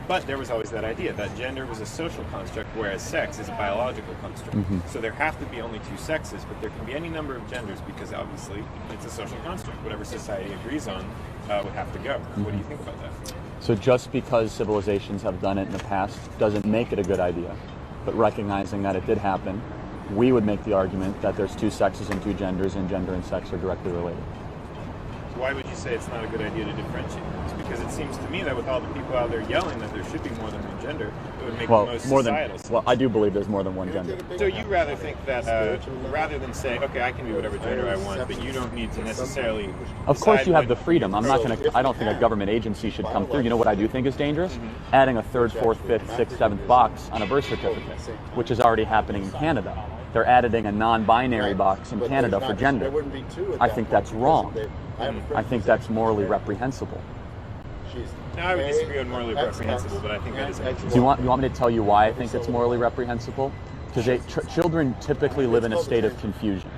But there was always that idea that gender was a social construct, whereas sex is a biological construct. So there have to be only two sexes, but there can be any number of genders because obviously it's a social construct. Whatever society agrees on would have to go. What do you think about that? So just because civilizations have done it in the past doesn't make it a good idea. But recognizing that it did happen, we would make the argument that there's two sexes and two genders, and gender and sex are directly related. Why would you say it's not a good idea to differentiate? It's because it seems to me that with all the people out there yelling that there should be more than one gender, it would make the most societal sense. Well, I do believe there's more than one gender. So you rather think that, rather than say, okay, I can be whatever gender I want, but you don't need to necessarily. Of course, you have the freedom. I don't think a government agency should come through. You know what I do think is dangerous? Adding a third, fourth, fifth, sixth, seventh box on a birth certificate, which is already happening in Canada. They're adding a non-binary box in Canada for gender. I think that's wrong. I think that's morally reprehensible. Now, I would disagree on morally reprehensible, but I think that is actually. Do you want me to tell you why I think it's morally reprehensible? Because children typically live in a state of confusion.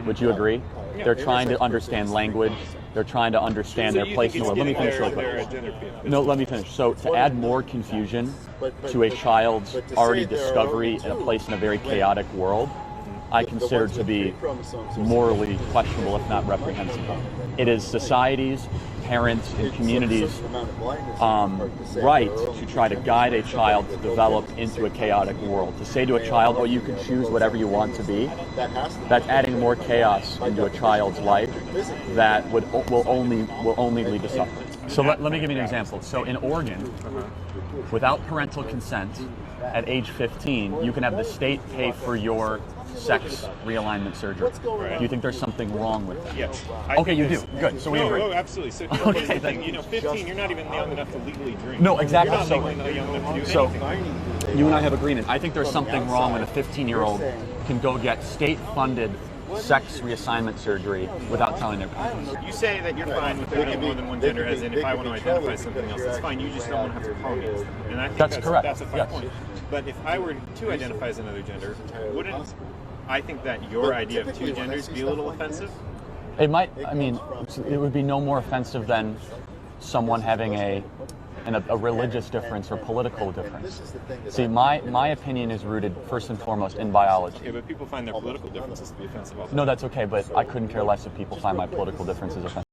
Would you agree? They're trying to understand language. They're trying to understand their place in the world. Let me finish real quick. No, let me finish. So to add more confusion to a child's already discovery in a place in a very chaotic world, I consider to be morally questionable, if not reprehensible. It is society's, parents, and communities' right to try to guide a child to develop into a chaotic world. To say to a child, oh, you can choose whatever you want to be, that's adding more chaos into a child's life that will only lead to suffering. So let me give you an example. So in Oregon, without parental consent, at age 15, you can have the state pay for your sex realignment surgery. Do you think there's something wrong with that? Yes. Okay, you do. Good. So we agree. Oh, absolutely. So Okay, thing, 15, you're not even young enough to legally drink. No, exactly. You're not legally young enough to do anything. You and I have agreement. I think there's something wrong when a 15-year-old can go get state-funded sex reassignment surgery without telling their parents. You say that you're fine with there being more than one gender, as in if I want to identify something else, that's fine. You just don't want to have to call me. And I think That's correct. That's a fine point. But if I were to identify as another gender, wouldn't I think that your idea of two genders be a little offensive? It might. I mean, it would be no more offensive than someone having a religious difference or political difference. See, my opinion is rooted first and foremost in biology. Okay, but people find their political differences to be offensive also. No, that's okay, but I couldn't care less if people find my political differences offensive.